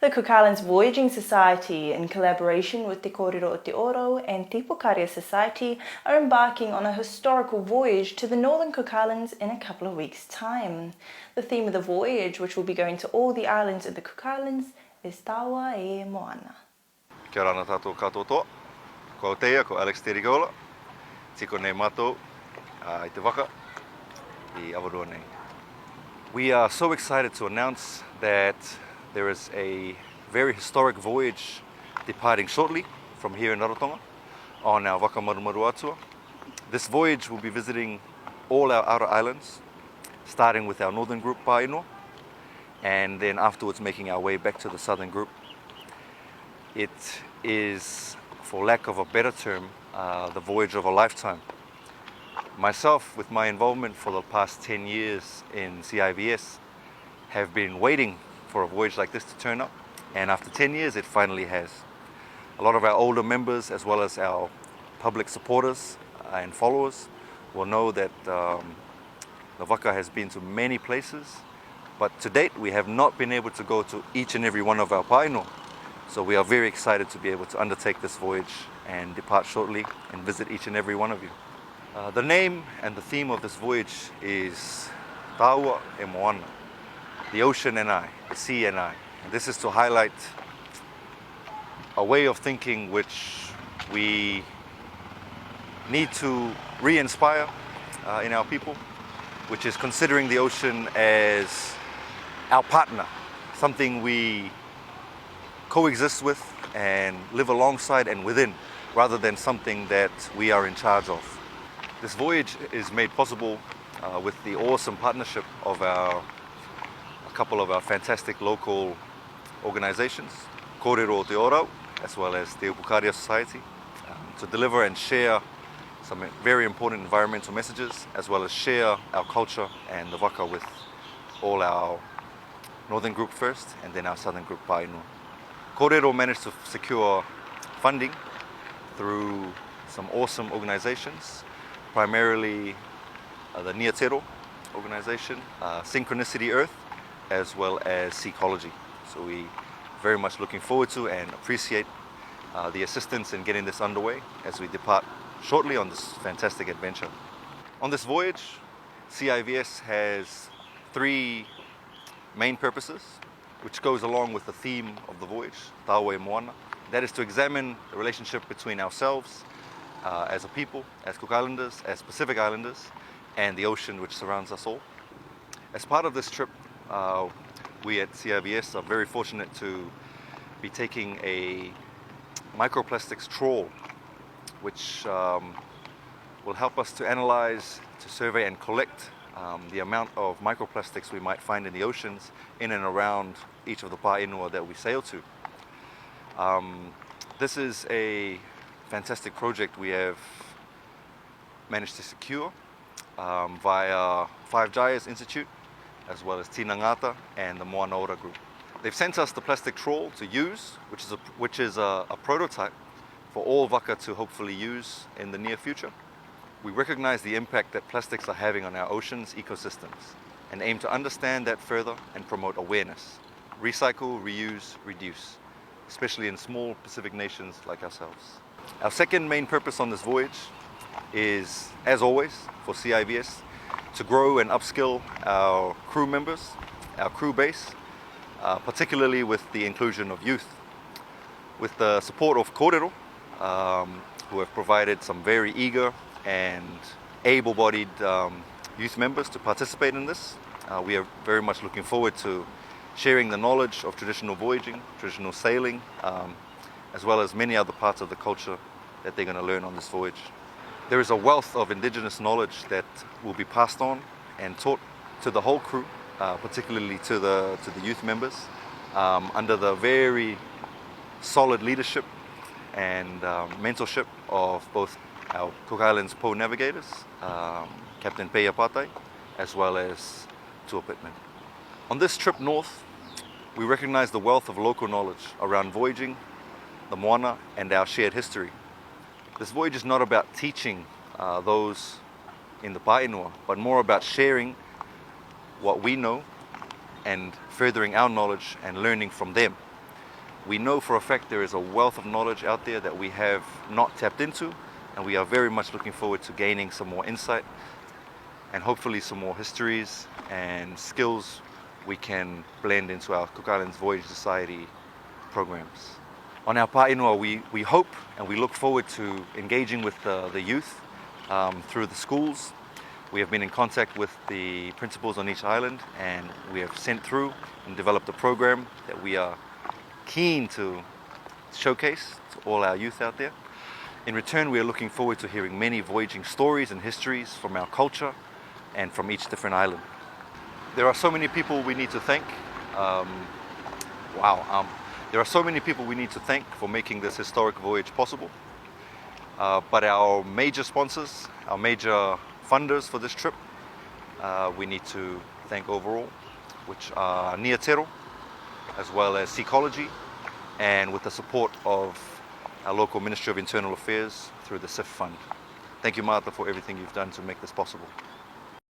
The Cook Islands Voyaging Society, in collaboration with Te Kōrero o Te Oro and Te Pukaria Society, are embarking on a historical voyage to the Northern Cook Islands in a couple of weeks' time. The theme of the voyage, which will be going to all the islands of the Cook Islands, is Tāua e Moana. Kia ora tātou katoa. Ko Aotea, ko Alex Terigola. Tiko nei mātou I te waka I awarua nei. We are so excited to announce that there is a very historic voyage departing shortly from here in Rarotonga on our Waka Marumaru Atua. This voyage will be visiting all our outer islands, starting with our northern group Pāinua, and then afterwards making our way back to the southern group. It is, for lack of a better term, the voyage of a lifetime. Myself, with my involvement for the past 10 years in CIVS, have been waiting for a voyage like this to turn up, and after 10 years it finally has. A lot of our older members, as well as our public supporters and followers, will know that the Waka has been to many places, but to date we have not been able to go to each and every one of our Pāinua. So we are very excited to be able to undertake this voyage and depart shortly and visit each and every one of you. The name and the theme of this voyage is Tāua e Moana, the ocean and I, the sea and I. And this is to highlight a way of thinking which we need to re-inspire in our people, which is considering the ocean as our partner, something we coexist with and live alongside and within, rather than something that we are in charge of. This voyage is made possible with the awesome partnership of a couple of our fantastic local organizations, Kōrero o Te Oro, as well as Te Pukaria Society, to deliver and share some very important environmental messages, as well as share our culture and the Waka with all our northern group first, and then our southern group Pāinua. Kōrero managed to secure funding through some awesome organizations, primarily the Niatero organization, Synchronicity Earth, as well as Seacology. So we very much looking forward to and appreciate the assistance in getting this underway as we depart shortly on this fantastic adventure. On this voyage, CIVS has three main purposes, which goes along with the theme of the voyage, Tāua e Moana. That is to examine the relationship between ourselves as a people, as Cook Islanders, as Pacific Islanders, and the ocean which surrounds us all. As part of this trip, we at CIVS are very fortunate to be taking a microplastics trawl, which will help us to analyze, to survey and collect the amount of microplastics we might find in the oceans in and around each of the Pāinua that we sail to. This is a fantastic project we have managed to secure via Five Jayas Institute, as well as Tina Ngata and the Moana Ora group. They've sent us the plastic trawl to use, which is a prototype for all Waka to hopefully use in the near future. We recognize the impact that plastics are having on our oceans ecosystems and aim to understand that further and promote awareness. Recycle, reuse, reduce, especially in small Pacific nations like ourselves. Our second main purpose on this voyage is, as always, for CIVS, to grow and upskill our crew members, our crew base, particularly with the inclusion of youth. With the support of Kōrero, who have provided some very eager and able-bodied youth members to participate in this. We are very much looking forward to sharing the knowledge of traditional voyaging, traditional sailing, as well as many other parts of the culture that they're going to learn on this voyage. There is a wealth of indigenous knowledge that will be passed on and taught to the whole crew, particularly to the youth members, under the very solid leadership and mentorship of both our Cook Islands Po navigators, Captain Peia Patai, as well as Tua Pittman. On this trip north, we recognize the wealth of local knowledge around voyaging, the Moana, and our shared history. This voyage is not about teaching those in the Pāinua, but more about sharing what we know and furthering our knowledge and learning from them. We know for a fact there is a wealth of knowledge out there that we have not tapped into, and we are very much looking forward to gaining some more insight and hopefully some more histories and skills we can blend into our Cook Islands Voyage Society programs. On our pāinua, we hope and we look forward to engaging with the youth through the schools. We have been in contact with the principals on each island, and we have sent through and developed a program that we are keen to showcase to all our youth out there. In return, we are looking forward to hearing many voyaging stories and histories from our culture and from each different island. There are so many people we need to thank. There are so many people we need to thank for making this historic voyage possible. But our major sponsors, our major funders for this trip, we need to thank overall, which are Niatero, as well as Ecology, and with the support of our local Ministry of Internal Affairs through the SIF Fund. Thank you, Martha, for everything you've done to make this possible.